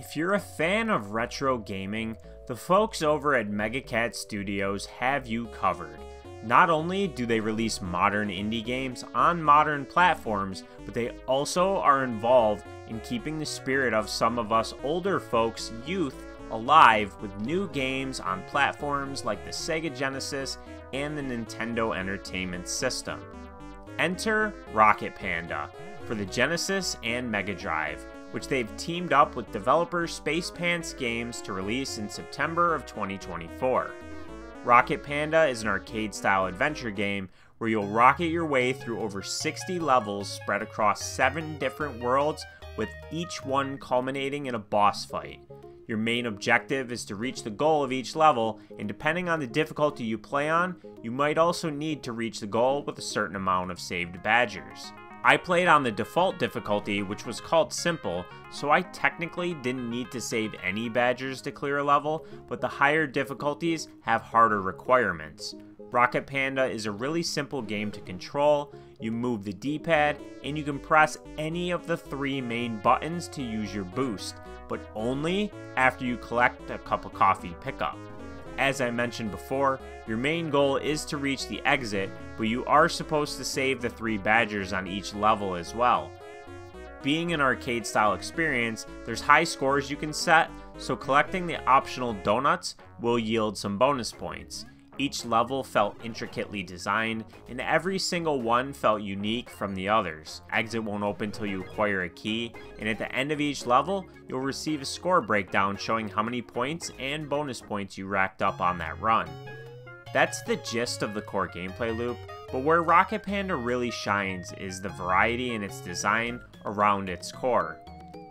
If you're a fan of retro gaming, the folks over at Megacat Studios have you covered. Not only do they release modern indie games on modern platforms, but they also are involved in keeping the spirit of some of us older folks' youth alive with new games on platforms like the Sega Genesis and the Nintendo Entertainment System. Enter Rocket Panda for the Genesis and Megadrive, which they've teamed up with developer Space Pants Games to release in September of 2024. Rocket Panda is an arcade-style adventure game where you'll rocket your way through over 60 levels spread across 7 different worlds, with each one culminating in a boss fight. Your main objective is to reach the goal of each level, and depending on the difficulty you play on, you might also need to reach the goal with a certain amount of saved badgers. I played on the default difficulty, which was called Simple, so I technically didn't need to save any badgers to clear a level, but the higher difficulties have harder requirements. Rocket Panda is a really simple game to control. You move the D-pad, and you can press any of the 3 main buttons to use your boost, but only after you collect a cup of coffee pickup. As I mentioned before, your main goal is to reach the exit, but you are supposed to save the 3 badgers on each level as well. Being an arcade-style experience, there's high scores you can set, so collecting the optional donuts will yield some bonus points. Each level felt intricately designed, and every single one felt unique from the others. Exit won't open until you acquire a key, and at the end of each level, you'll receive a score breakdown showing how many points and bonus points you racked up on that run. That's the gist of the core gameplay loop, but where Rocket Panda really shines is the variety in its design around its core.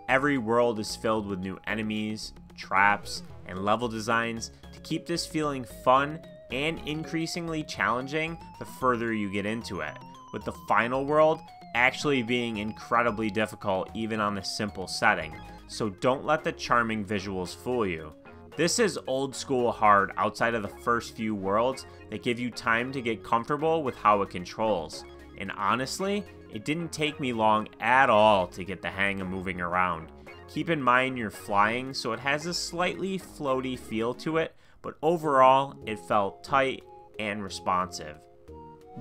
Every world is filled with new enemies, traps, and level designs to keep this feeling fun and increasingly challenging the further you get into it, with the final world actually being incredibly difficult even on the simple setting, so don't let the charming visuals fool you. This is old school hard outside of the first few worlds that give you time to get comfortable with how it controls, and honestly, it didn't take me long at all to get the hang of moving around. Keep in mind you're flying, so it has a slightly floaty feel to it, but overall, it felt tight and responsive.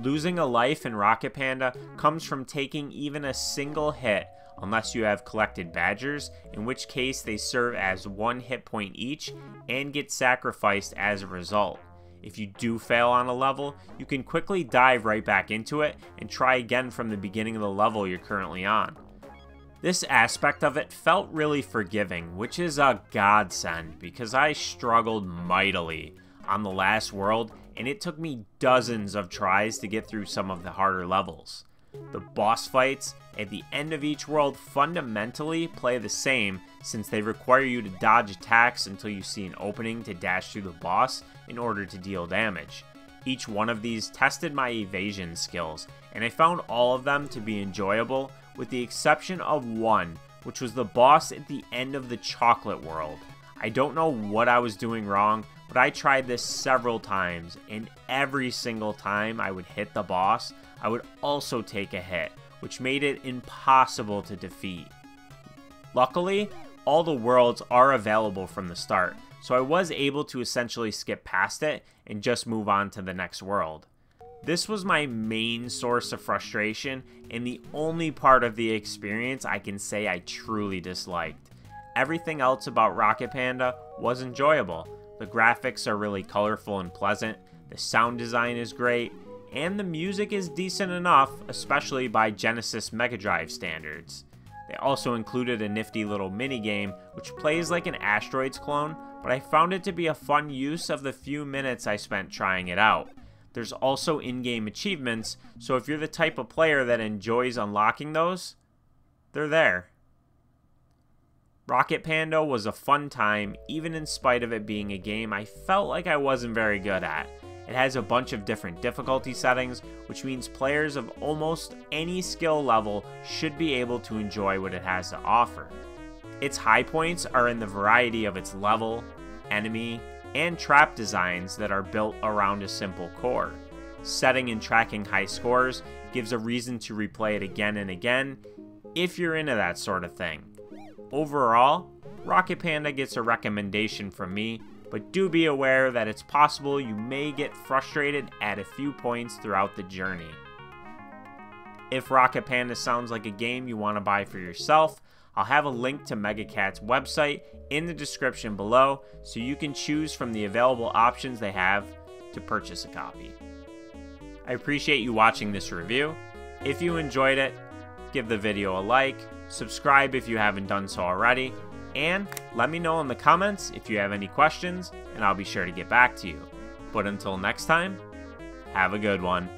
Losing a life in Rocket Panda comes from taking even a single hit, unless you have collected badgers, in which case they serve as 1 hit point each and get sacrificed as a result. If you do fail on a level, you can quickly dive right back into it and try again from the beginning of the level you're currently on. This aspect of it felt really forgiving, which is a godsend because I struggled mightily on the last world and it took me dozens of tries to get through some of the harder levels. The boss fights at the end of each world fundamentally play the same since they require you to dodge attacks until you see an opening to dash through the boss in order to deal damage. Each one of these tested my evasion skills, and I found all of them to be enjoyable, with the exception of one, which was the boss at the end of the chocolate world. I don't know what I was doing wrong, but I tried this several times, and every single time I would hit the boss, I would also take a hit, which made it impossible to defeat. Luckily, all the worlds are available from the start, so I was able to essentially skip past it and just move on to the next world. This was my main source of frustration and the only part of the experience I can say I truly disliked. Everything else about Rocket Panda was enjoyable. The graphics are really colorful and pleasant, the sound design is great, and the music is decent enough, especially by Genesis Megadrive standards. They also included a nifty little minigame which plays like an Asteroids clone, but I found it to be a fun use of the few minutes I spent trying it out. There's also in-game achievements, so if you're the type of player that enjoys unlocking those, they're there. Rocket Panda was a fun time, even in spite of it being a game I felt like I wasn't very good at. It has a bunch of different difficulty settings, which means players of almost any skill level should be able to enjoy what it has to offer. Its high points are in the variety of its level, enemy, and trap designs that are built around a simple core. Setting and tracking high scores gives a reason to replay it again and again, if you're into that sort of thing. Overall, Rocket Panda gets a recommendation from me, but do be aware that it's possible you may get frustrated at a few points throughout the journey. If Rocket Panda sounds like a game you want to buy for yourself, I'll have a link to Megacat's website in the description below so you can choose from the available options they have to purchase a copy. I appreciate you watching this review. If you enjoyed it, give the video a like, subscribe if you haven't done so already, and let me know in the comments if you have any questions, and I'll be sure to get back to you. But until next time, have a good one.